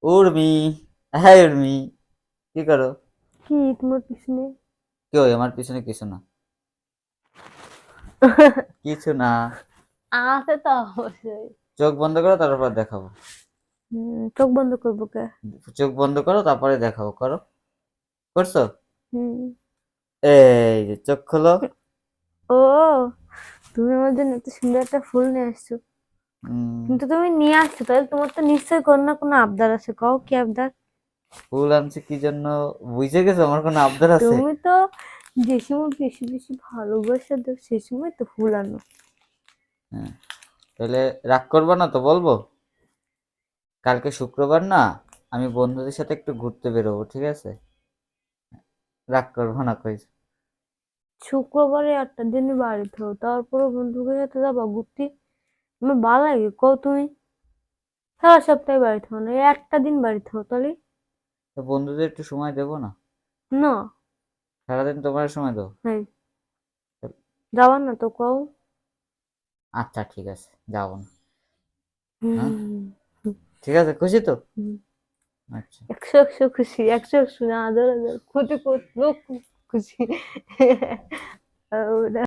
উর্মি, হ্যাঁ উর্মি, কি করো? কি তোমার পিছনে? কেউ আমার পিছনে কিছু না, কিছু না। আছে তো অবশ্যই। চোখ বন্ধ করো তারপর দেখাবো। চোখ বন্ধ করবো কে? চোখ বন্ধ করো তারপরে দেখাবো, করো। করছো? হুম। এই যে চোখ খোলো। ও, তুমি আমার জন্য এত সুন্দর একটা ফুল নিয়ে আসছো। উম, কিন্তু তুমি নিয়ে আসছো, তাহলে তোমার তো নিশ্চয়ই কোনো না কোনো আবদার আছে, কও কি আবদার? ফুল আনছি কি জন্য? বুঝে গেছো আমার কোনো আবদার আছে? তুমি তো যে সময় বেশি বেশি ভালোবাসা দাও সে সময় তো ফুল আনো। হ্যাঁ, তাহলে রাগ করবো না তো, বলবো। কালকে শুক্রবার না, আমি বন্ধুদের সাথে একটু ঘুরতে বেরোবো, ঠিক আছে? রাগ করবো না কইস। শুক্রবারে একটা দিন বাড়িতে হো, তারপরে বন্ধুদের সাথে যাবা ঘুরতে? আমার ভালো লাগে কও তুমি? সারা সপ্তাহে বাড়িতে হো না, এই একটা দিন বাড়িতে হো তাহলে। তো বন্ধুদের একটু সময় দেবো না? না। সারাদিন তোমার সময় দেবো। হ্যাঁ, যাবা না তো কও। আচ্ছা ঠিক আছে, যাবো না। হ্যাঁ, হুম। ঠিক আছে, খুশি তো? হুম। আচ্ছা। 100 খুশি, 100 না, 1000 কোটি কোটি লোক খুশি। ওটা